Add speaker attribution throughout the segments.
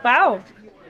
Speaker 1: Wow.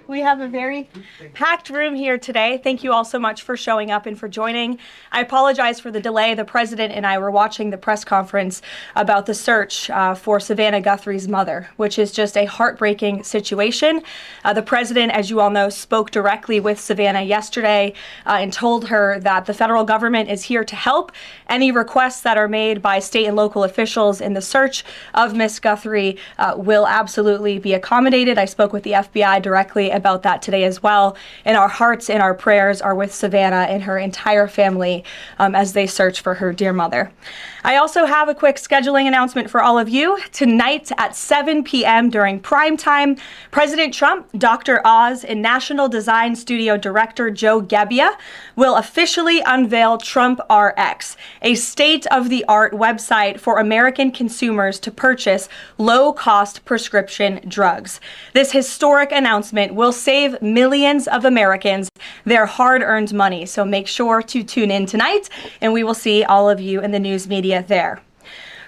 Speaker 1: We have a very packed room here today. Thank you all so much for showing up and for joining. I apologize for the delay. The president and I were watching the press conference about the search for Savannah Guthrie's mother, which is just a heartbreaking situation. The president, as you all know, spoke directly with Savannah yesterday and told her that the federal government is here to help. Any requests that are made by state and local officials in the search of Miss Guthrie will absolutely be accommodated. I spoke with the FBI directly about that today as well. And our hearts and our prayers are with Savannah and her entire family as they search for her dear mother. I also have a quick scheduling announcement for all of you. Tonight at 7 p.m. during prime time, President Trump, Dr. Oz, and National Design Studio Director Joe Gebbia will officially unveil Trump RX, a state-of-the-art website for American consumers to purchase low-cost prescription drugs. This historic announcement will save millions of Americans their hard-earned money, so make sure to tune in tonight, and we will see all of you in the news media there.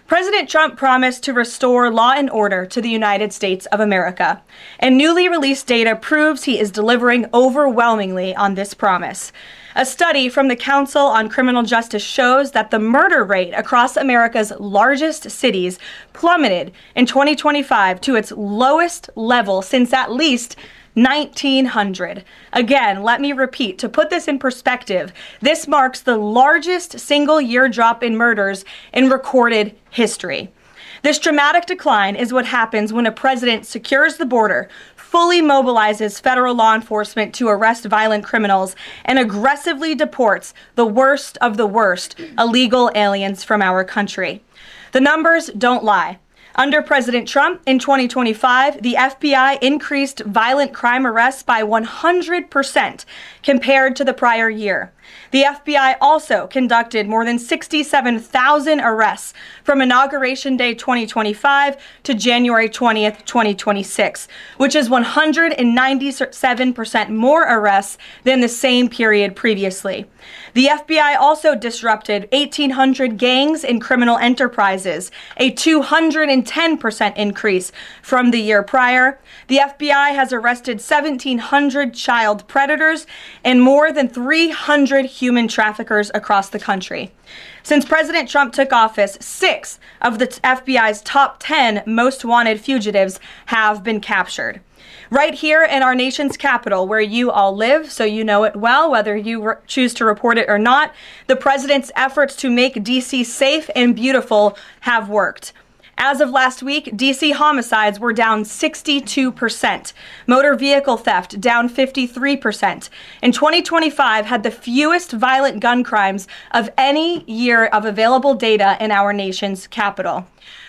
Speaker 1: President Trump promised to restore law and order to the United States of America, and newly released data proves he is delivering overwhelmingly on this promise. A study from the Council on Criminal Justice shows that the murder rate across America's largest cities plummeted in 2025 to its lowest level since at least 1900. Again, let me repeat, to put this in perspective, this marks the largest single-year drop in murders in recorded history. This dramatic decline is what happens when a president secures the border, fully mobilizes federal law enforcement to arrest violent criminals, and aggressively deports the worst of the worst illegal aliens from our country. The numbers don't lie. Under President Trump in 2025, the FBI increased violent crime arrests by 100% compared to the prior year. The FBI also conducted more than 67,000 arrests from Inauguration Day 2025 to January 20th, 2026, which is 197% more arrests than the same period previously. The FBI also disrupted 1,800 gangs and criminal enterprises, a 210% increase from the year prior. The FBI has arrested 1,700 child predators and more than 300 human traffickers across the country. Since President Trump took office, 6 of the FBI's top 10 most wanted fugitives have been captured. Right here in our nation's capital, where you all live, so you know it well, whether you choose to report it or not, the president's efforts to make D.C. safe and beautiful have worked. As of last week, D.C. homicides were down 62%, motor vehicle theft down 53%, and 2025 had the fewest violent gun crimes of any year of available data in our nation's capital.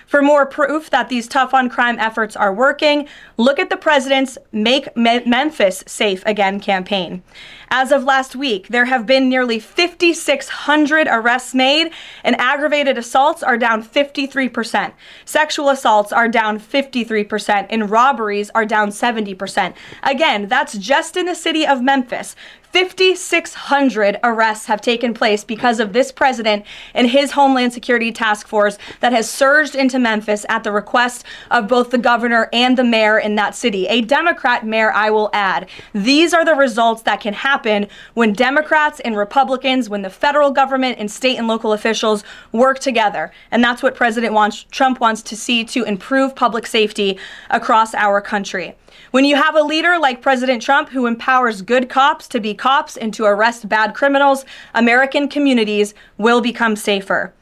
Speaker 1: For more proof that these tough-on-crime efforts are working, look at the president's Make Memphis Safe Again campaign. As of last week, there have been nearly 5,600 arrests made, and aggravated assaults are down 53%. Sexual assaults are down 53%, and robberies are down 70%. Again, that's just in the city of Memphis. 5,600 arrests have taken place because of this president and his Homeland Security Task Force that has surged into Memphis at the request of both the governor and the mayor in that city. A Democrat mayor, I will add. These are the results that can happen when Democrats and Republicans, when the federal government and state and local officials work together. And that's what Trump wants to see to improve public safety across our country. When you have a leader like President Trump who empowers good cops to be cops and to arrest bad criminals, American communities will become safer.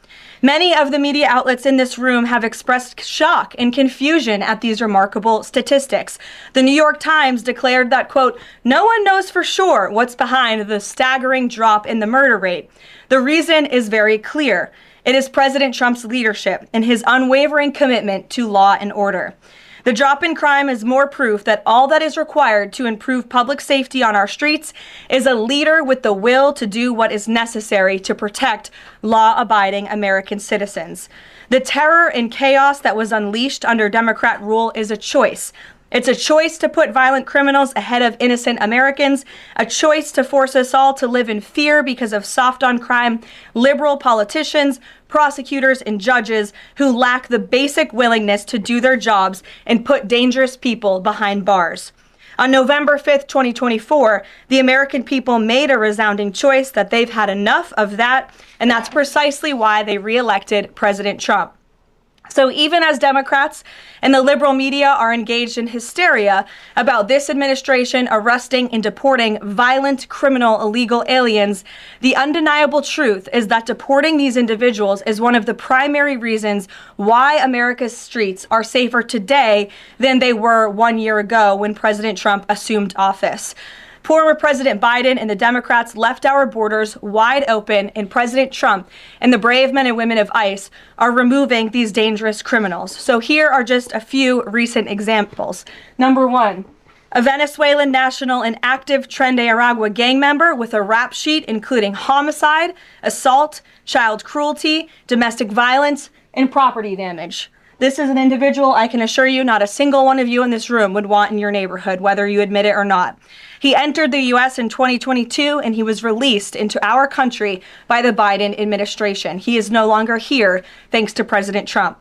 Speaker 1: Many of the media outlets in this room have expressed shock and confusion at these remarkable statistics. The New York Times declared that, quote, "No one knows for sure what's behind the staggering drop in the murder rate. The reason is very clear. It is President Trump's leadership and his unwavering commitment to law and order. The drop in crime is more proof that all that is required to improve public safety on our streets is a leader with the will to do what is necessary to protect law-abiding American citizens. The terror and chaos that was unleashed under Democrat rule is a choice. It's a choice to put violent criminals ahead of innocent Americans, a choice to force us all to live in fear because of soft-on-crime liberal politicians, prosecutors, and judges who lack the basic willingness to do their jobs and put dangerous people behind bars. On November 5th, 2024, the American people made a resounding choice that they've had enough of that, and that's precisely why they re-elected President Trump. So even as Democrats and the liberal media are engaged in hysteria about this administration arresting and deporting violent, criminal, illegal aliens, the undeniable truth is that deporting these individuals is one of the primary reasons why America's streets are safer today than they were 1 year ago when President Trump assumed office. Former President Biden and the Democrats left our borders wide open, and President Trump and the brave men and women of ICE are removing these dangerous criminals. So here are just a few recent examples. Number one, a Venezuelan national and active Tren de Aragua gang member with a rap sheet including homicide, assault, child cruelty, domestic violence, and property damage. This is an individual I can assure you not a single one of you in this room would want in your neighborhood, whether you admit it or not. He entered the U.S. in 2022, and he was released into our country by the Biden administration. He is no longer here, thanks to President Trump.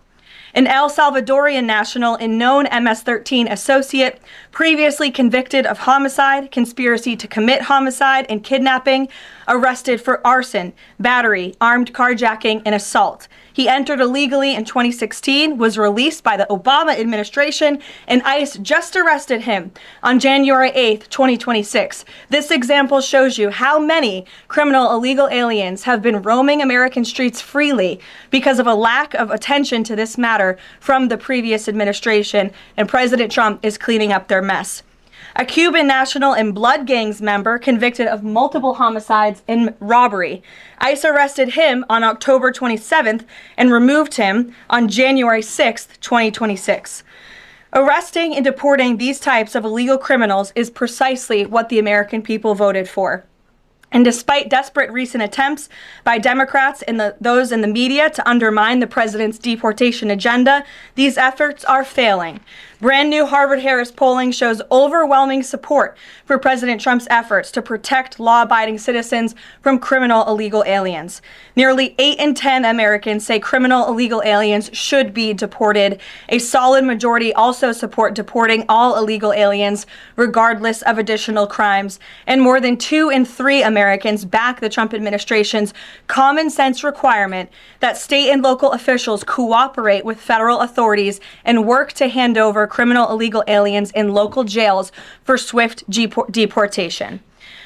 Speaker 1: An El Salvadorian national and known MS-13 associate, previously convicted of homicide, conspiracy to commit homicide, and kidnapping, arrested for arson, battery, armed carjacking, and assault. He entered illegally in 2016, was released by the Obama administration, and ICE just arrested him on January 8th, 2026. This example shows you how many criminal illegal aliens have been roaming American streets freely because of a lack of attention to this matter from the previous administration, and President Trump is cleaning up their mess. A Cuban national and blood gangs member convicted of multiple homicides and robbery. ICE arrested him on October 27th and removed him on January 6th, 2026. Arresting and deporting these types of illegal criminals is precisely what the American people voted for. And despite desperate recent attempts by Democrats and those in the media to undermine the president's deportation agenda, these efforts are failing. Brand new Harvard-Harris polling shows overwhelming support for President Trump's efforts to protect law-abiding citizens from criminal illegal aliens. Nearly 8 in 10 Americans say criminal illegal aliens should be deported. A solid majority also support deporting all illegal aliens, regardless of additional crimes. And more than 2 in 3 Americans back the Trump administration's common sense requirement that state and local officials cooperate with federal authorities and work to hand over criminal illegal aliens in local jails for swift deportation.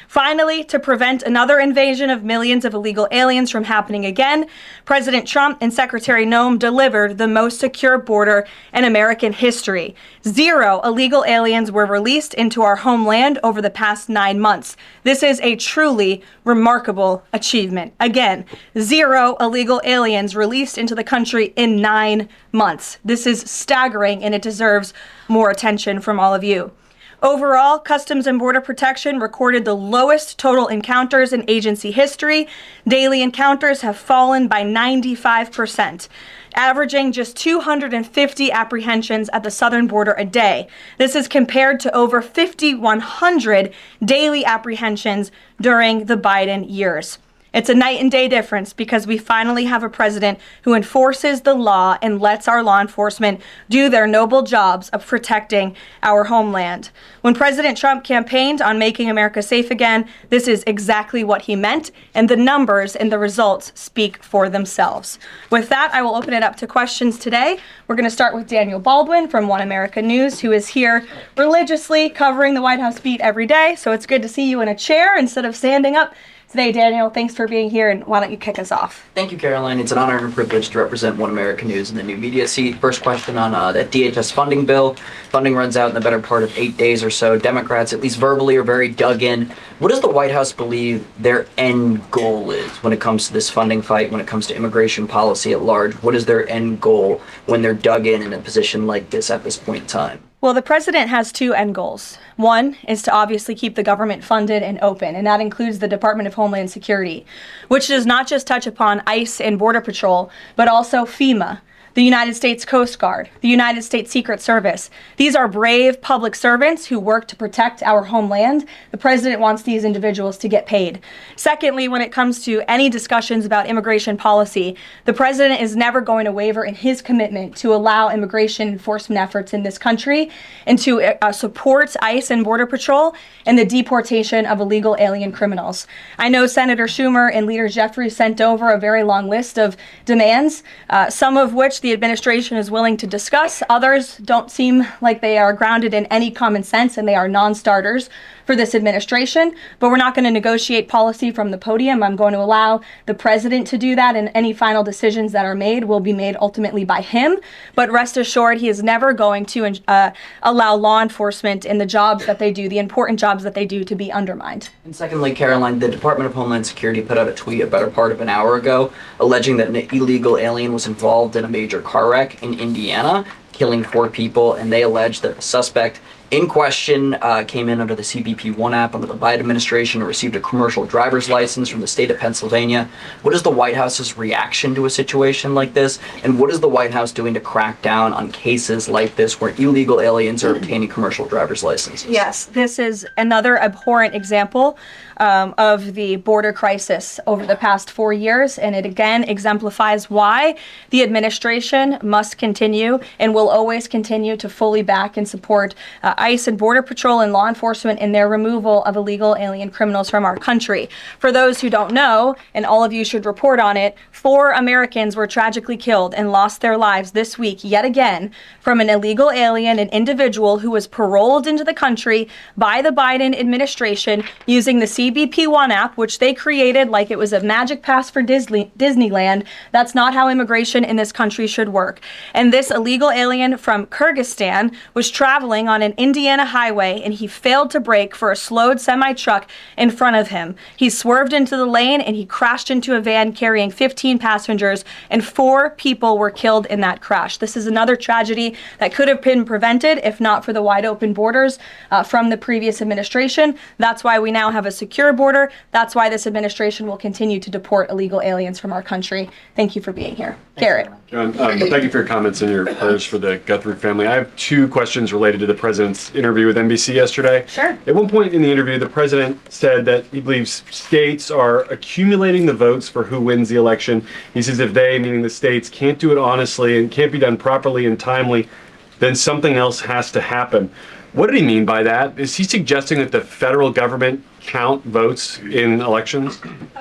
Speaker 1: Finally, to prevent another invasion of millions of illegal aliens from happening again, President Trump and Secretary Noem delivered the most secure border in American history. 0 illegal aliens were released into our homeland over the past 9 months. This is a truly remarkable achievement. Again, 0 illegal aliens released into the country in 9 months. This is staggering, and it deserves more attention from all of you. Overall, Customs and Border Protection recorded the lowest total encounters in agency history. Daily encounters have fallen by 95%, averaging just 250 apprehensions at the southern border a day. This is compared to over 5,100 daily apprehensions during the Biden years. It's a night and day difference because we finally have a president who enforces the law and lets our law enforcement do their noble jobs of protecting our homeland. When President Trump campaigned on making America safe again, this is exactly what he meant, and the numbers and the results speak for themselves. With that, I will open it up to questions today. We're going to start with Daniel Baldwin from One America News, who is here religiously covering the White House beat every day. So it's good to see you in a chair instead of standing up today. Daniel, thanks for being here, and why don't you kick us off?
Speaker 2: Thank you, Karoline. It's an honor and a privilege to represent One America News in the new media seat. First question on that DHS funding bill. Funding runs out in the better part of 8 days or so. Democrats, at least verbally, are very dug in. What does the White House believe their end goal is when it comes to this funding fight, when it comes to immigration policy at large? What is their end goal when they're dug in a position like this at this point in time?
Speaker 1: Well, the president has 2 end goals. One is to obviously keep the government funded and open, and that includes the Department of Homeland Security, which does not just touch upon ICE and Border Patrol, but also FEMA, the United States Coast Guard, the United States Secret Service. These are brave public servants who work to protect our homeland. The president wants these individuals to get paid. Secondly, when it comes to any discussions about immigration policy, the president is never going to waver in his commitment to allow immigration enforcement efforts in this country and to support ICE and Border Patrol and the deportation of illegal alien criminals. I know Senator Schumer and Leader Jeffries sent over a very long list of demands, some of which the administration is willing to discuss. Others don't seem like they are grounded in any common sense, and they are non-starters for this administration. But we're not going to negotiate policy from the podium. I'm going to allow the president to do that, and any final decisions that are made will be made ultimately by him. But rest assured, he is never going to allow law enforcement in the jobs that they do, the important jobs that they do, to be undermined.
Speaker 2: And secondly, Karoline, the Department of Homeland Security put out a tweet a better part of an hour ago alleging that an illegal alien was involved in a major car wreck in Indiana, killing 4 people, and they allege that the suspect in question came in under the CBP-1 app under the Biden administration and received a commercial driver's license from the state of Pennsylvania. What is the White House's reaction to a situation like this? And what is the White House doing to crack down on cases like this where illegal aliens are obtaining commercial driver's licenses?
Speaker 1: Yes, this is another abhorrent example of the border crisis over the past 4 years, and it again exemplifies why the administration must continue and will always continue to fully back and support ICE and Border Patrol and law enforcement in their removal of illegal alien criminals from our country. For those who don't know, and all of you should report on it, 4 Americans were tragically killed and lost their lives this week yet again from an illegal alien, an individual who was paroled into the country by the Biden administration using the CBP-1 app, which they created like it was a magic pass for Disneyland. That's not how immigration in this country should work. And this illegal alien from Kyrgyzstan was traveling on an Indiana highway, and he failed to brake for a slowed semi-truck in front of him. He swerved into the lane and he crashed into a van carrying 15 passengers, and 4 people were killed in that crash. This is another tragedy that could have been prevented if not for the wide open borders from the previous administration. That's why we now have a secure border. That's why this administration will continue to deport illegal aliens from our country. Thank you for being here. Garrett.
Speaker 3: John, thank you for your comments and your prayers for the Guthrie family. I have 2 questions related to the president's interview with NBC yesterday.
Speaker 1: Sure.
Speaker 3: At one point in the interview, the president said that he believes states are accumulating the votes for who wins the election. He says if they, meaning the states, can't do it honestly and can't be done properly and timely, then something else has to happen. What did he mean by that? Is he suggesting that the federal government count votes in elections?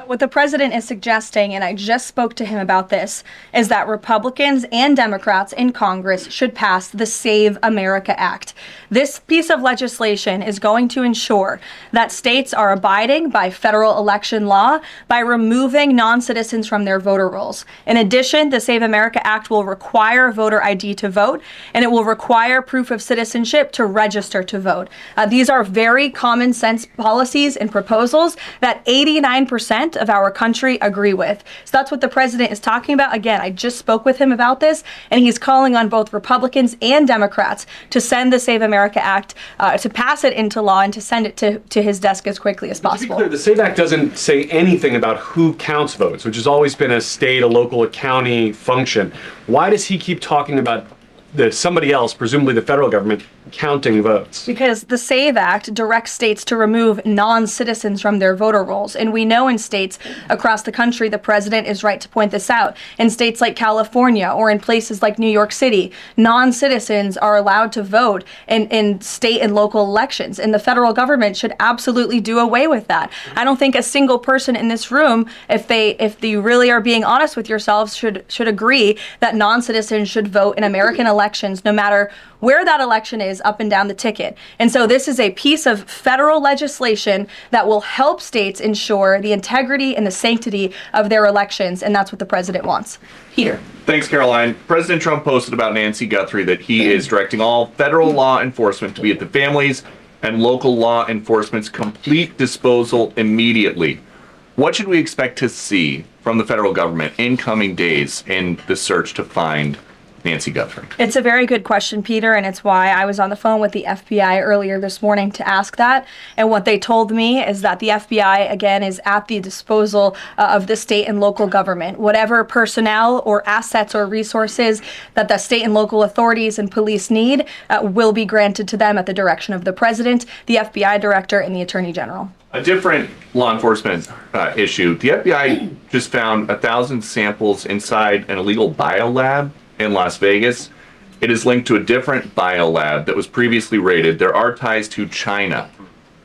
Speaker 1: What the president is suggesting, and I just spoke to him about this, is that Republicans and Democrats in Congress should pass the Save America Act. This piece of legislation is going to ensure that states are abiding by federal election law by removing non-citizens from their voter rolls. In addition, the Save America Act will require voter ID to vote, and it will require proof of citizenship to register to vote. These are very common sense policies and proposals that 89% of our country agree with. So that's what the president is talking about. Again, I just spoke with him about this, and he's calling on both Republicans and Democrats to send the Save America Act, to pass it into law and to send it to his desk as quickly as possible.
Speaker 3: To be clear, the SAVE Act doesn't say anything about who counts votes, which has always been a state, a local, a county function. Why does he keep talking about somebody else, presumably the federal government, counting votes?
Speaker 1: Because the SAVE Act directs states to remove non-citizens from their voter rolls. And we know in states across the country, the president is right to point this out. In states like California or in places like New York City, non-citizens are allowed to vote in state and local elections. And the federal government should absolutely do away with that. I don't think a single person in this room, if you really are being honest with yourselves, should agree that non-citizens should vote in American elections, no matter where that election is up and down the ticket. And so this is a piece of federal legislation that will help states ensure the integrity and the sanctity of their elections, and that's what the president wants. Peter.
Speaker 4: Thanks, Karoline. President Trump posted about Nancy Guthrie that he is directing all federal law enforcement to be at the families and local law enforcement's complete disposal immediately. What should we expect to see from the federal government in coming days in the search to find Nancy Guthrie?
Speaker 1: It's a very good question, Peter, and it's why I was on the phone with the FBI earlier this morning to ask that. And what they told me is that the FBI, again, is at the disposal of the state and local government. Whatever personnel or assets or resources that the state and local authorities and police need will be granted to them at the direction of the president, the FBI director, and the attorney general.
Speaker 4: A different law enforcement issue. The FBI just found 1,000 samples inside an illegal biolab in Las Vegas. It is linked to a different biolab that was previously raided. There are ties to China.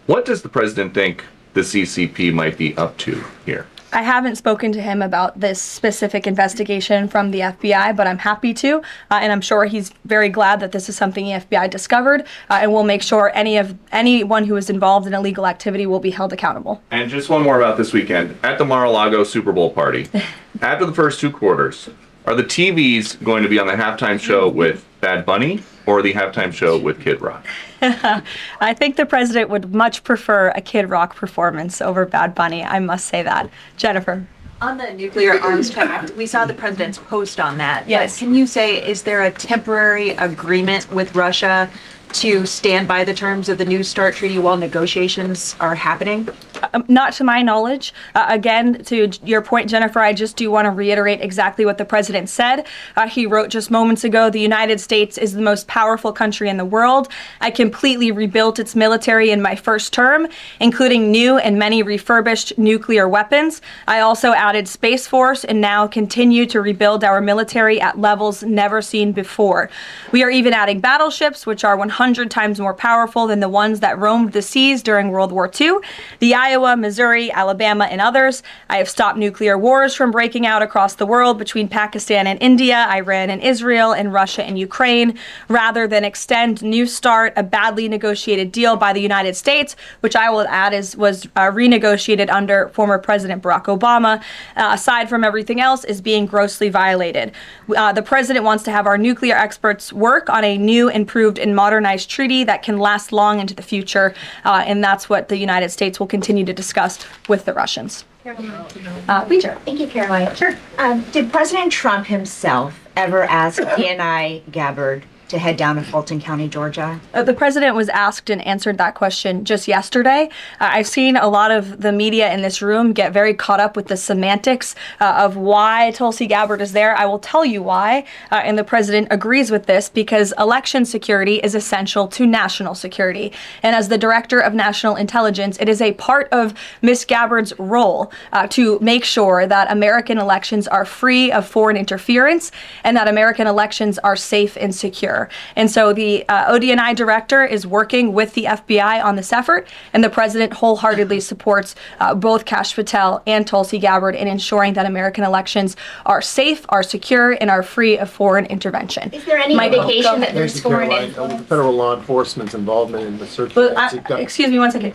Speaker 4: What does the president think the CCP might be up to here?
Speaker 1: I haven't spoken to him about this specific investigation from the FBI, but I'm happy to, and I'm sure he's very glad that this is something the FBI discovered, and we'll make sure anyone who is involved in illegal activity will be held accountable.
Speaker 4: And just one more about this weekend. At the Mar-a-Lago Super Bowl party, after the first two quarters, are the TVs going to be on the halftime show with Bad Bunny or the halftime show with Kid Rock?
Speaker 1: I think the president would much prefer a Kid Rock performance over Bad Bunny. I must say that. Jennifer.
Speaker 5: On the nuclear arms pact, we saw the president's post on that.
Speaker 1: Yes.
Speaker 5: But can you say, is there a temporary agreement with Russia to stand by the terms of the New START treaty while negotiations are happening?
Speaker 1: Not to my knowledge. Again, to your point, Jennifer, I just do want to reiterate exactly what the president said. He wrote just moments ago, the United States is the most powerful country in the world. I completely rebuilt its military in my first term, including new and many refurbished nuclear weapons. I also added Space Force and now continue to rebuild our military at levels never seen before. We are even adding battleships, which are 100 times more powerful than the ones that roamed the seas during World War II. The Iowa, Missouri, Alabama, and others. I have stopped nuclear wars from breaking out across the world between Pakistan and India, Iran and Israel, and Russia and Ukraine, rather than extend New START, a badly negotiated deal by the United States, which I will add was renegotiated under former President Barack Obama. Aside from everything else, is being grossly violated. The president wants to have our nuclear experts work on a new, improved, and modernized treaty that can last long into the future, and that's what the United States will continue to discuss with the Russians. Peter.
Speaker 6: Thank you, Caroline.
Speaker 1: Sure.
Speaker 6: Did President Trump himself ever ask DNI Gabbard to head down to Fulton County, Georgia?
Speaker 1: The president was asked and answered that question just yesterday. I've seen a lot of the media in this room get very caught up with the semantics of why Tulsi Gabbard is there. I will tell you why, and the president agrees with this, because election security is essential to national security. And as the director of national intelligence, it is a part of Ms. Gabbard's role to make sure that American elections are free of foreign interference and that American elections are safe and secure. And so the ODNI director is working with the FBI on this effort, and the president wholeheartedly supports both Kash Patel and Tulsi Gabbard in ensuring that American elections are safe, are secure, and are free of foreign intervention.
Speaker 6: Is there any indication that there's foreign influence?
Speaker 7: Federal law enforcement's involvement in the search
Speaker 1: But,
Speaker 7: for
Speaker 1: excuse me one second.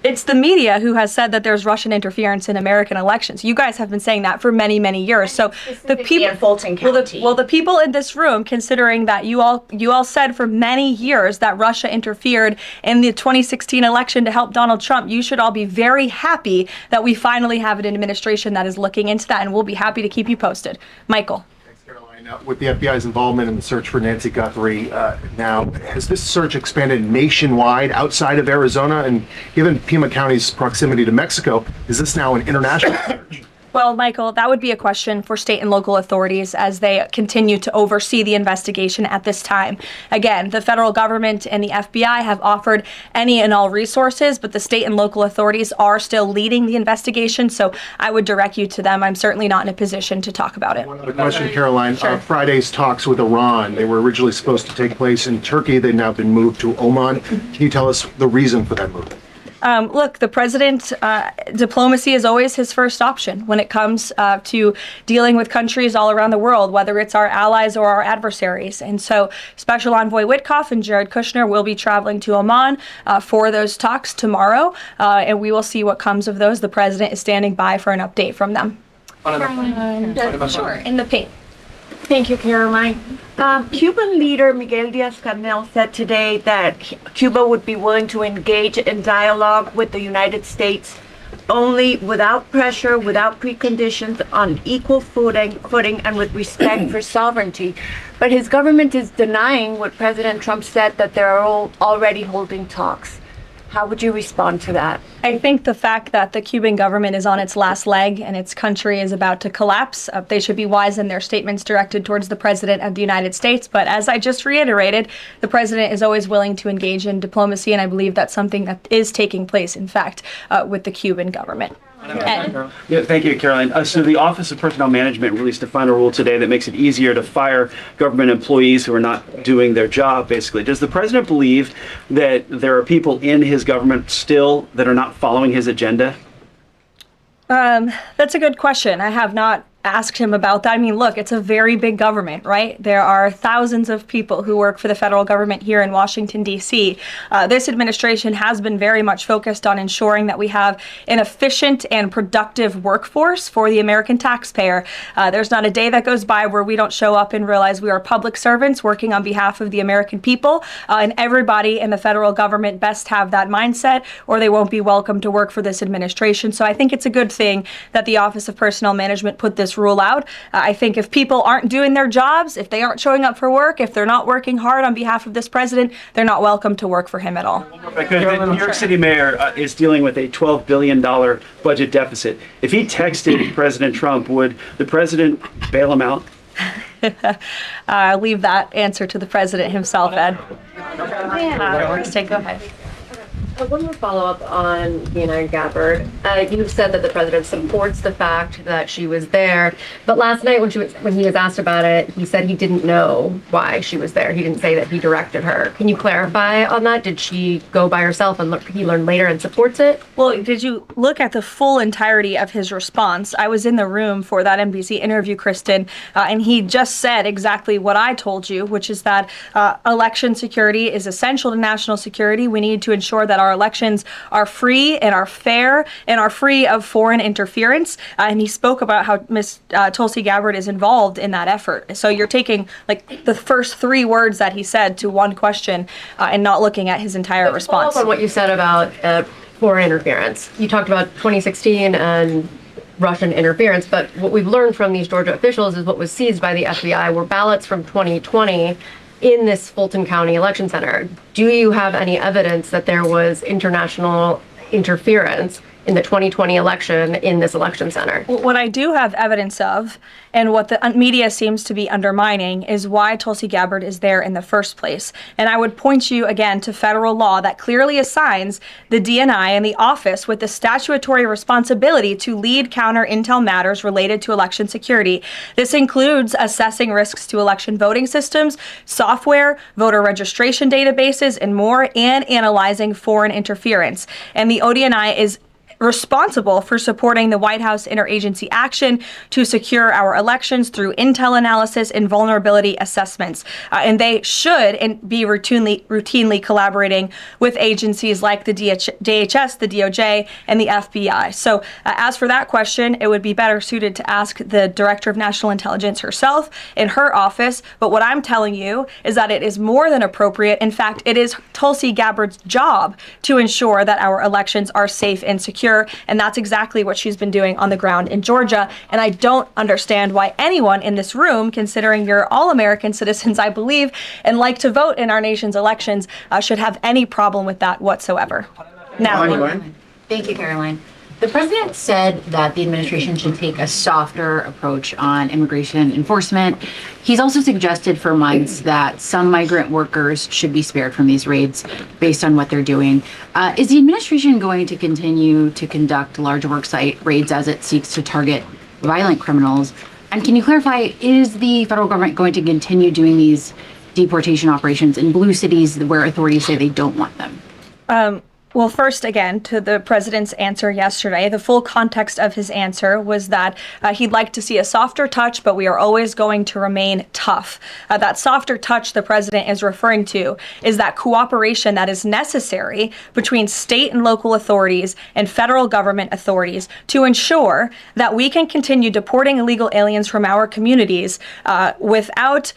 Speaker 1: It's the media who has said that there's Russian interference in American elections. You guys have been saying that for many, many years. So the people
Speaker 6: in Fulton County.
Speaker 1: Well, the people in this room, considering that you all said for many years that Russia interfered in the 2016 election to help Donald Trump, you should all be very happy that we finally have an administration that is looking into that, and we'll be happy to keep you posted. Michael.
Speaker 7: With the FBI's involvement in the search for Nancy Guthrie now, has this search expanded nationwide outside of Arizona? And given Pima County's proximity to Mexico, is this now an international search?
Speaker 1: Well, Michael, that would be a question for state and local authorities as they continue to oversee the investigation at this time. Again, the federal government and the FBI have offered any and all resources, but the state and local authorities are still leading the investigation, so I would direct you to them. I'm certainly not in a position to talk about it.
Speaker 7: One other question, Caroline.
Speaker 1: Sure.
Speaker 7: Friday's talks with Iran, they were originally supposed to take place in Turkey. They've now been moved to Oman. Can you tell us the reason for that move?
Speaker 1: Look, the president, diplomacy is always his first option when it comes to dealing with countries all around the world, whether it's our allies or our adversaries. And so Special Envoy Witkoff and Jared Kushner will be traveling to Oman for those talks tomorrow, and we will see what comes of those. The president is standing by for an update from them. Sure, in the pink.
Speaker 8: Thank you, Caroline. Cuban leader Miguel Diaz-Canel said today that Cuba would be willing to engage in dialogue with the United States only without pressure, without preconditions, on equal footing and with respect for sovereignty. But his government is denying what President Trump said, that they're all already holding talks. How would you respond to that?
Speaker 1: I think the fact that the Cuban government is on its last leg and its country is about to collapse, they should be wise in their statements directed towards the President of the United States. But as I just reiterated, the President is always willing to engage in diplomacy, and I believe that's something that is taking place, in fact, with the Cuban government.
Speaker 9: Yeah, thank you, Caroline. So the Office of Personnel Management released a final rule today that makes it easier to fire government employees who are not doing their job, basically. Does the president believe that there are people in his government still that are not following his agenda?
Speaker 1: That's a good question. I have not asked him about that. I mean, look, it's a very big government, right? There are thousands of people who work for the federal government here in Washington, D.C. This administration has been very much focused on ensuring that we have an efficient and productive workforce for the American taxpayer. There's not a day that goes by where we don't show up and realize we are public servants working on behalf of the American people, and everybody in the federal government best have that mindset, or they won't be welcome to work for this administration. So I think it's a good thing that the Office of Personnel Management put this rule out. I think if people aren't doing their jobs, if they aren't showing up for work, if they're not working hard on behalf of this president, they're not welcome to work for him at all.
Speaker 9: Because the New York City mayor is dealing with a $12 billion budget deficit. If he texted President Trump, would the president bail him out?
Speaker 1: I'll leave that answer to the president himself, Ed. Go ahead.
Speaker 10: One more follow-up on Deanna Gabbard. You've said that the president supports the fact that she was there, but last night when he was asked about it, he said he didn't know why she was there. He didn't say that he directed her. Can you clarify on that? Did she go by herself and he learned later and supports it?
Speaker 1: Well, did you look at the full entirety of his response? I was in the room for that NBC interview, Kristen, and he just said exactly what I told you, which is that election security is essential to national security. We need to ensure that our elections are free and are fair and are free of foreign interference. And he spoke about how Ms. Tulsi Gabbard is involved in that effort. So you're taking like the first three words that he said to one question and not looking at his entire response.
Speaker 10: On what you said about foreign interference, you talked about 2016 and Russian interference, but what we've learned from these Georgia officials is what was seized by the FBI were ballots from 2020 in this Fulton County election center. Do you have any evidence that there was international interference in the 2020 election in this election center?
Speaker 1: What I do have evidence of, and what the media seems to be undermining, is why Tulsi Gabbard is there in the first place. And I would point you again to federal law that clearly assigns the DNI and the office with the statutory responsibility to lead counter intel matters related to election security. This includes assessing risks to election voting systems, software, voter registration databases, and more, and analyzing foreign interference. And the ODNI is responsible for supporting the White House interagency action to secure our elections through intel analysis and vulnerability assessments. And they should be routinely collaborating with agencies like the DHS, the DOJ, and the FBI. So as for that question, it would be better suited to ask the Director of National Intelligence herself in her office. But what I'm telling you is that it is more than appropriate. In fact, it is Tulsi Gabbard's job to ensure that our elections are safe and secure. And that's exactly what she's been doing on the ground in Georgia. And I don't understand why anyone in this room, considering you're all American citizens, I believe, and like to vote in our nation's elections, should have any problem with that whatsoever. Now,
Speaker 11: Thank you, Caroline. The president said that the administration should take a softer approach on immigration enforcement. He's also suggested for months that some migrant workers should be spared from these raids based on what they're doing. Is the administration going to continue to conduct large worksite raids as it seeks to target violent criminals? And can you clarify, is the federal government going to continue doing these deportation operations in blue cities where authorities say they don't want them?
Speaker 1: Well, first, again, to the president's answer yesterday, the full context of his answer was that he'd like to see a softer touch, but we are always going to remain tough. That softer touch the president is referring to is that cooperation that is necessary between state and local authorities and federal government authorities to ensure that we can continue deporting illegal aliens from our communities without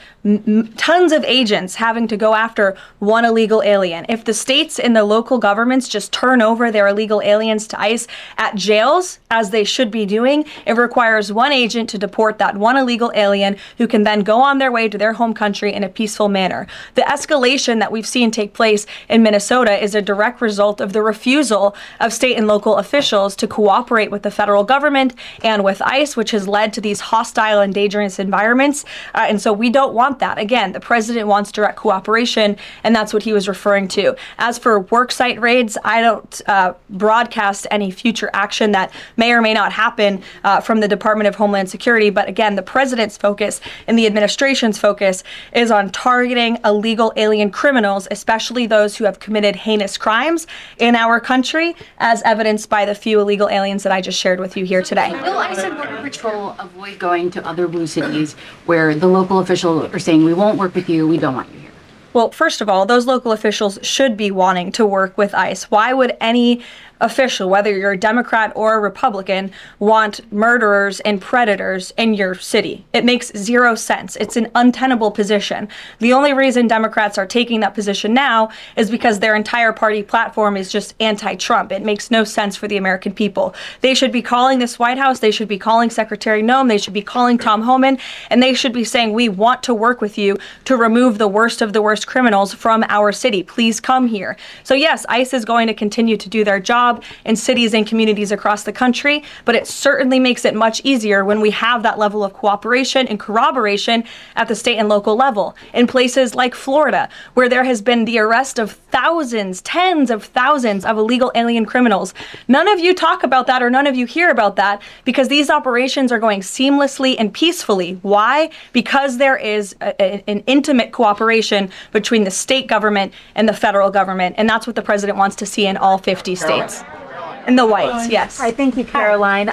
Speaker 1: tons of agents having to go after one illegal alien. If the states and the local governments governments just turn over their illegal aliens to ICE at jails, as they should be doing. It requires one agent to deport that one illegal alien who can then go on their way to their home country in a peaceful manner. The escalation that we've seen take place in Minnesota is a direct result of the refusal of state and local officials to cooperate with the federal government and with ICE, which has led to these hostile and dangerous environments. And so we don't want that. Again, the president wants direct cooperation, and that's what he was referring to. As for worksite raids, I don't broadcast any future action that may or may not happen from the Department of Homeland Security. But again, the president's focus and the administration's focus is on targeting illegal alien criminals, especially those who have committed heinous crimes in our country, as evidenced by the few illegal aliens that I just shared with you here today.
Speaker 11: Will ICE and Border Patrol avoid going to other blue cities where the local officials are saying, we won't work with you, we don't want you here?
Speaker 1: Well, first of all, those local officials should be wanting to work with ICE. Why would any official, whether you're a Democrat or a Republican, want murderers and predators in your city? It makes zero sense. It's an untenable position. The only reason Democrats are taking that position now is because their entire party platform is just anti-Trump. It makes no sense for the American people. They should be calling this White House, they should be calling Secretary Noem, they should be calling Tom Homan, and they should be saying, we want to work with you to remove the worst of the worst criminals from our city. Please come here. So yes, ICE is going to continue to do their job in cities and communities across the country, but it certainly makes it much easier when we have that level of cooperation and corroboration at the state and local level. In places like Florida, where there has been the arrest of thousands, tens of thousands of illegal alien criminals. None of you talk about that, or none of you hear about that, because these operations are going seamlessly and peacefully. Why? Because there is an intimate cooperation between the state government and the federal government, and that's what the president wants to see in all 50 states. And the whites, yes.
Speaker 5: Hi, thank you, Caroline.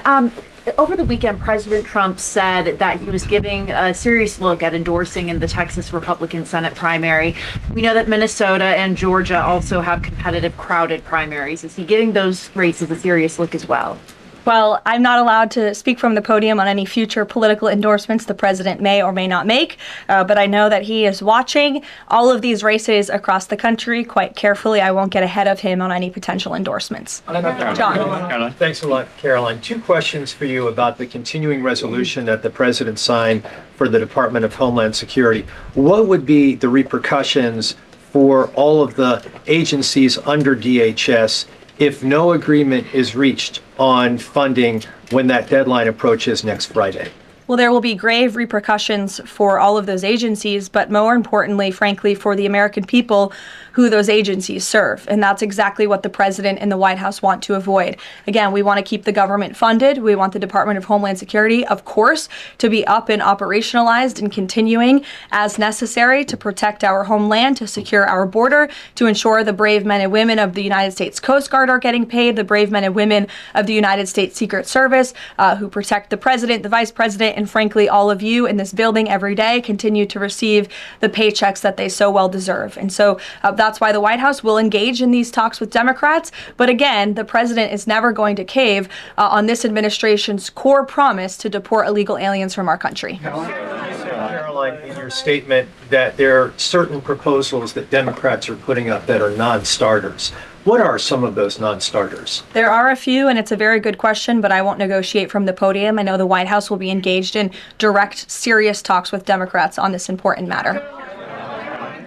Speaker 5: Over the weekend, President Trump said that he was giving a serious look at endorsing in the Texas Republican Senate primary. We know that Minnesota and Georgia also have competitive, crowded primaries. Is he giving those races a serious look as well?
Speaker 1: Well, I'm not allowed to speak from the podium on any future political endorsements the president may or may not make, but I know that he is watching all of these races across the country quite carefully. I won't get ahead of him on any potential endorsements. John.
Speaker 12: Thanks a lot, Caroline. Two questions for you about the continuing resolution that the president signed for the Department of Homeland Security. What would be the repercussions for all of the agencies under DHS if no agreement is reached on funding when that deadline approaches next Friday?
Speaker 1: Well, there will be grave repercussions for all of those agencies, but more importantly, frankly, for the American people who those agencies serve. And that's exactly what the president and the White House want to avoid. Again, we want to keep the government funded. We want the Department of Homeland Security, of course, to be up and operationalized and continuing as necessary to protect our homeland, to secure our border, to ensure the brave men and women of the United States Coast Guard are getting paid, the brave men and women of the United States Secret Service who protect the president, the vice president, and frankly, all of you in this building every day continue to receive the paychecks that they so well deserve. And so that's why the White House will engage in these talks with Democrats. But again, the president is never going to cave on this administration's core promise to deport illegal aliens from our country.
Speaker 12: Caroline, in your statement that there are certain proposals that Democrats are putting up that are non-starters. What are some of those non-starters?
Speaker 1: There are a few, and it's a very good question, but I won't negotiate from the podium. I know the White House will be engaged in direct, serious talks with Democrats on this important matter.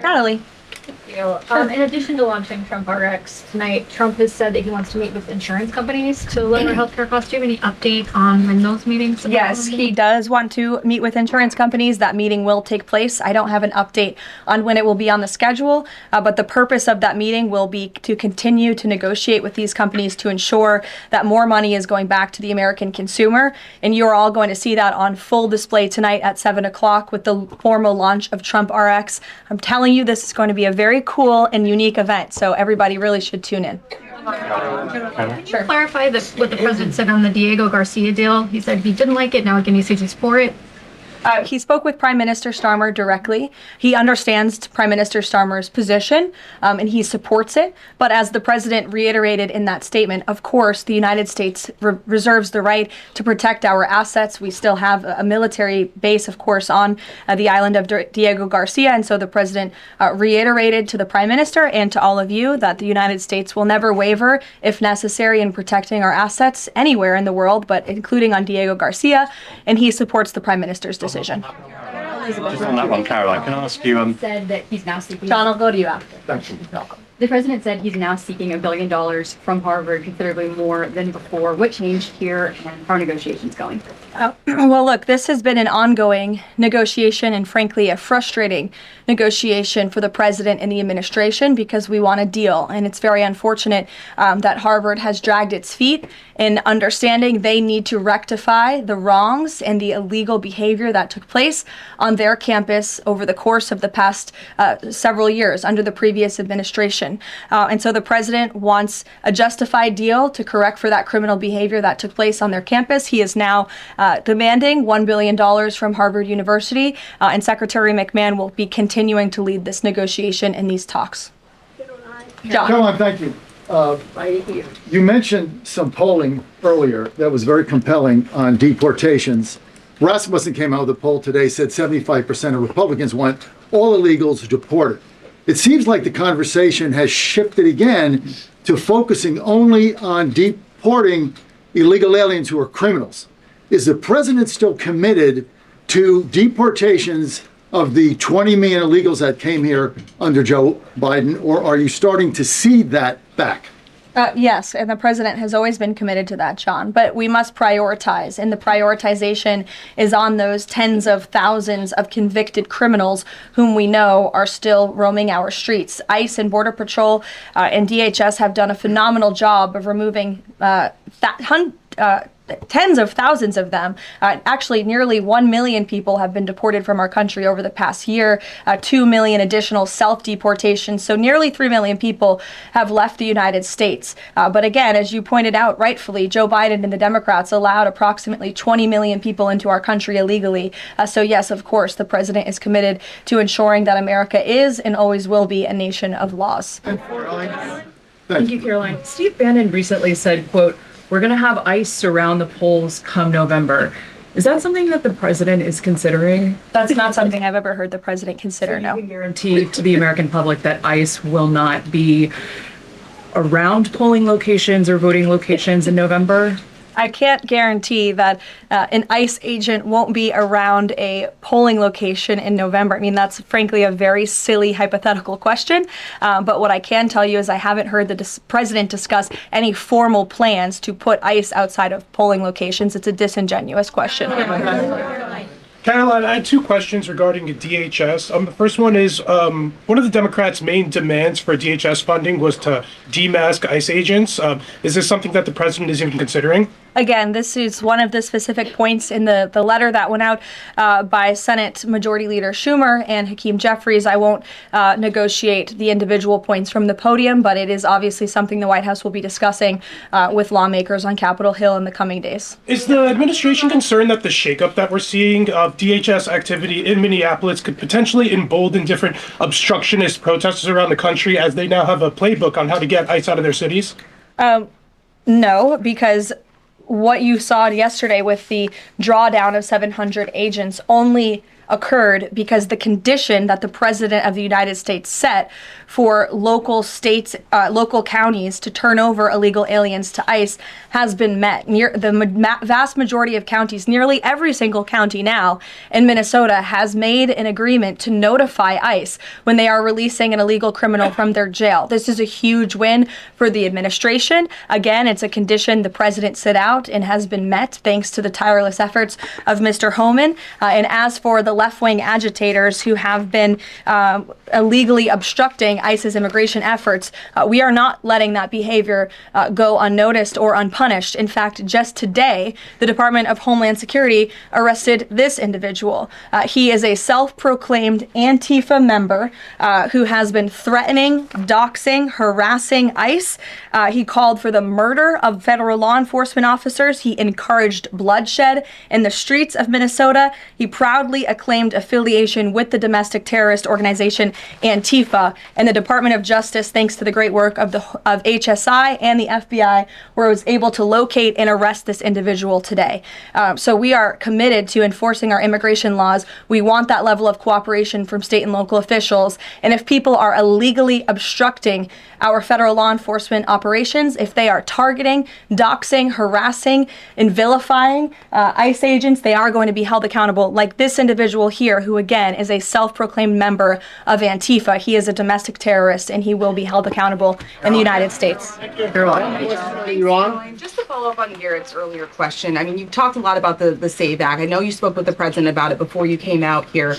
Speaker 1: Karoline.
Speaker 13: In addition to launching Trump RX tonight, Trump has said that he wants to meet with insurance companies to lower healthcare costs. Do you have any update on when those meetings?
Speaker 1: Yes, he does want to meet with insurance companies. That meeting will take place. I don't have an update on when it will be on the schedule, but the purpose of that meeting will be to continue to negotiate with these companies to ensure that more money is going back to the American consumer. And you're all going to see that on full display tonight at 7 o'clock with the formal launch of Trump RX. I'm telling you, this is going to be a very cool and unique event, so everybody really should tune in.
Speaker 13: Can you clarify what the president said on the Diego Garcia deal? He said he didn't like it, now again he says he's for it.
Speaker 1: He spoke with Prime Minister Starmer directly. He understands Prime Minister Starmer's position, and he supports it. But as the president reiterated in that statement, of course, the United States reserves the right to protect our assets. We still have a military base, of course, on the island of Diego Garcia. And so the president reiterated to the Prime Minister and to all of you that the United States will never waver, if necessary, in protecting our assets anywhere in the world, but including on Diego Garcia. And he supports the Prime Minister's decision.
Speaker 14: Just on that one, Caroline, can I ask you?
Speaker 15: Said that he's now seeking.
Speaker 1: John, I'll go to you after.
Speaker 3: Thank you.
Speaker 15: The president said he's now seeking $1 billion from Harvard, considerably more than before. What changed here, and how are negotiations going?
Speaker 1: Well, look, this has been an ongoing negotiation and, frankly, a frustrating negotiation for the president and the administration because we want a deal. And it's very unfortunate that Harvard has dragged its feet in understanding they need to rectify the wrongs and the illegal behavior that took place on their campus over the course of the past several years under the previous administration. And so the president wants a justified deal to correct for that criminal behavior that took place on their campus. He is now demanding $1 billion from Harvard University, and Secretary McMahon will be continuing to lead this negotiation and these talks. John.
Speaker 16: Caroline, thank you. You mentioned some polling earlier that was very compelling on deportations. Rasmussen came out with a poll today, said 75% of Republicans want all illegals deported. It seems like the conversation has shifted again to focusing only on deporting illegal aliens who are criminals. Is the president still committed to deportations of the 20 million illegals that came here under Joe Biden, or are you starting to see that back?
Speaker 1: Yes, and the president has always been committed to that, John. But we must prioritize, and the prioritization is on those tens of thousands of convicted criminals whom we know are still roaming our streets. ICE and Border Patrol and DHS have done a phenomenal job of removing tens of thousands of them. Actually, nearly 1 million people have been deported from our country over the past year, 2 million additional self-deportations. So nearly 3 million people have left the United States. But again, as you pointed out rightfully, Joe Biden and the Democrats allowed approximately 20 million people into our country illegally. So yes, of course, the president is committed to ensuring that America is and always will be a nation of laws.
Speaker 17: Thank you, Caroline. Steve Bannon recently said, quote, "We're going to have ICE surround the polls come November." Is that something that the president is considering?
Speaker 1: That's not something I've ever heard the president consider, no.
Speaker 17: You can guarantee to the American public that ICE will not be around polling locations or voting locations in November?
Speaker 1: I can't guarantee that an ICE agent won't be around a polling location in November. I mean, that's frankly a very silly hypothetical question. But what I can tell you is I haven't heard the president discuss any formal plans to put ICE outside of polling locations. It's a disingenuous question.
Speaker 18: Caroline, I had two questions regarding DHS. The first one is, one of the Democrats' main demands for DHS funding was to demask ICE agents. Is this something that the president is even considering?
Speaker 1: Again, this is one of the specific points in the letter that went out by Senate Majority Leader Schumer and Hakeem Jeffries. I won't negotiate the individual points from the podium, but it is obviously something the White House will be discussing with lawmakers on Capitol Hill in the coming days.
Speaker 18: Is the administration concerned that the shakeup that we're seeing of DHS activity in Minneapolis could potentially embolden different obstructionist protesters around the country as they now have a playbook on how to get ICE out of their cities?
Speaker 1: No, because what you saw yesterday with the drawdown of 700 agents only occurred because the condition that the president of the United States set for local states, local counties to turn over illegal aliens to ICE has been met. The vast majority of counties, nearly every single county now in Minnesota, has made an agreement to notify ICE when they are releasing an illegal criminal from their jail. This is a huge win for the administration. Again, it's a condition the president set out and has been met thanks to the tireless efforts of Mr. Homan. And as for the left-wing agitators who have been illegally obstructing ICE's immigration efforts. We are not letting that behavior go unnoticed or unpunished. In fact, just today, the Department of Homeland Security arrested this individual. He is a self-proclaimed Antifa member who has been threatening, doxing, harassing ICE. He called for the murder of federal law enforcement officers. He encouraged bloodshed in the streets of Minnesota. He proudly acclaimed affiliation with the domestic terrorist organization Antifa. And the Department of Justice, thanks to the great work of HSI and the FBI, was able to locate and arrest this individual today. So we are committed to enforcing our immigration laws. We want that level of cooperation from state and local officials. And if people are illegally obstructing our federal law enforcement operations, if they are targeting, doxing, harassing, and vilifying ICE agents, they are going to be held accountable, like this individual here, who again is a self-proclaimed member of Antifa. He is a domestic terrorist, and he will be held accountable in the United States.
Speaker 19: Caroline, just to follow up on Garrett's earlier question, I mean, you've talked a lot about the SAVE Act. I know you spoke with the president about it before you came out here.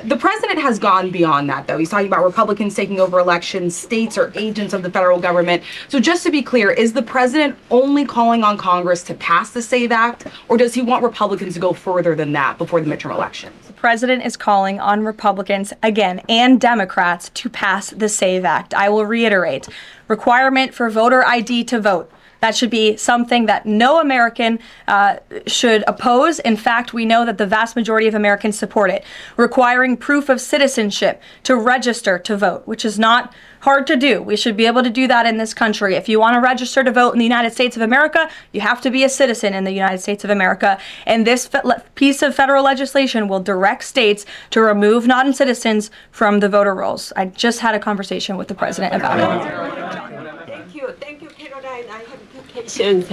Speaker 19: The president has gone beyond that, though. He's talking about Republicans taking over elections, states are agents of the federal government. So just to be clear, is the president only calling on Congress to pass the SAVE Act, or does he want Republicans to go further than that before the midterm elections?
Speaker 1: The president is calling on Republicans, again, and Democrats to pass the SAVE Act. I will reiterate, requirement for voter ID to vote. That should be something that no American should oppose. In fact, we know that the vast majority of Americans support it. Requiring proof of citizenship to register to vote, which is not hard to do. We should be able to do that in this country. If you want to register to vote in the United States of America, you have to be a citizen in the United States of America. And this piece of federal legislation will direct states to remove non-citizens from the voter rolls. I just had a conversation with the president about it.
Speaker 8: Thank you, Caroline. I have two questions.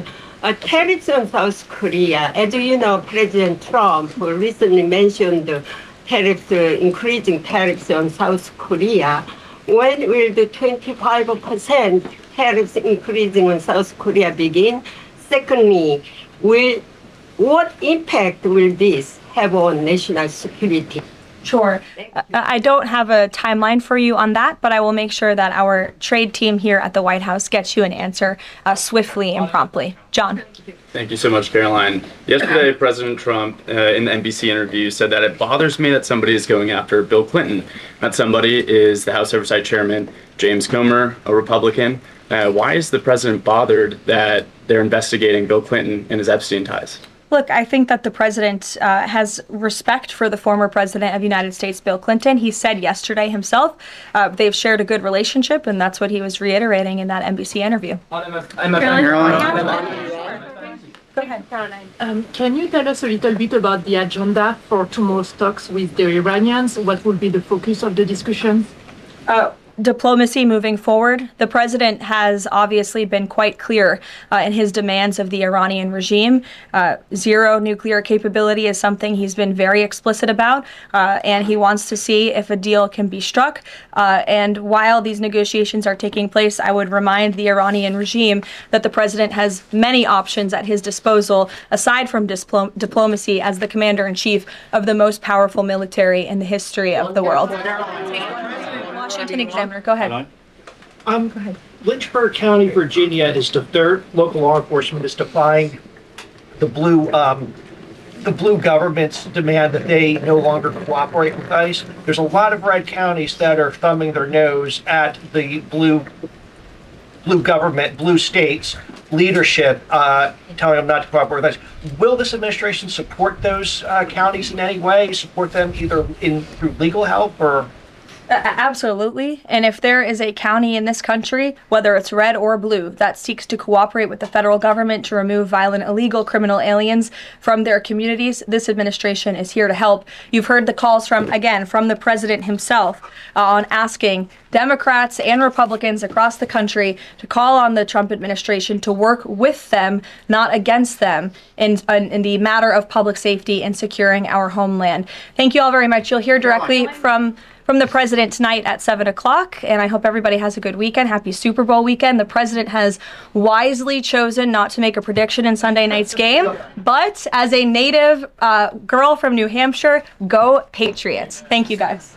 Speaker 8: Tariffs on South Korea. As you know, President Trump recently mentioned increasing tariffs on South Korea. When will the 25% tariffs increasing on South Korea begin? Secondly, what impact will this have on national security?
Speaker 1: Sure. I don't have a timeline for you on that, but I will make sure that our trade team here at the White House gets you an answer swiftly and promptly. John.
Speaker 20: Thank you so much, Caroline. Yesterday, President Trump, in the NBC interview, said that it bothers me that somebody is going after Bill Clinton. That somebody is the House Oversight Chairman, James Comer, a Republican. Why is the president bothered that they're investigating Bill Clinton and his Epstein ties?
Speaker 1: Look, I think that the president has respect for the former president of the United States, Bill Clinton. He said yesterday himself they've shared a good relationship, and that's what he was reiterating in that NBC interview.
Speaker 21: Go ahead, Caroline. Can you tell us a little bit about the agenda for tomorrow's talks with the Iranians? What will be the focus of the discussion?
Speaker 1: Diplomacy moving forward. The president has obviously been quite clear in his demands of the Iranian regime. Zero nuclear capability is something he's been very explicit about, and he wants to see if a deal can be struck. And while these negotiations are taking place, I would remind the Iranian regime that the president has many options at his disposal, aside from diplomacy, as the commander-in-chief of the most powerful military in the history of the world. Washington Examiner, go ahead.
Speaker 22: Go ahead. Lynchburg County, Virginia is their local law enforcement is defying the blue government's demand that they no longer cooperate with ICE. There's a lot of red counties that are thumbing their nose at the blue government, blue states leadership, telling them not to cooperate with ICE. Will this administration support those counties in any way? Support them either through legal help or?
Speaker 1: Absolutely. And if there is a county in this country, whether it's red or blue, that seeks to cooperate with the federal government to remove violent, illegal criminal aliens from their communities, this administration is here to help. You've heard the calls from the president himself on asking Democrats and Republicans across the country to call on the Trump administration to work with them, not against them, in the matter of public safety and securing our homeland. Thank you all very much. You'll hear directly from from the president tonight at 7 o'clock. And I hope everybody has a good weekend. Happy Super Bowl weekend. The president has wisely chosen not to make a prediction in Sunday night's game. But as a native girl from New Hampshire, go Patriots. Thank you, guys.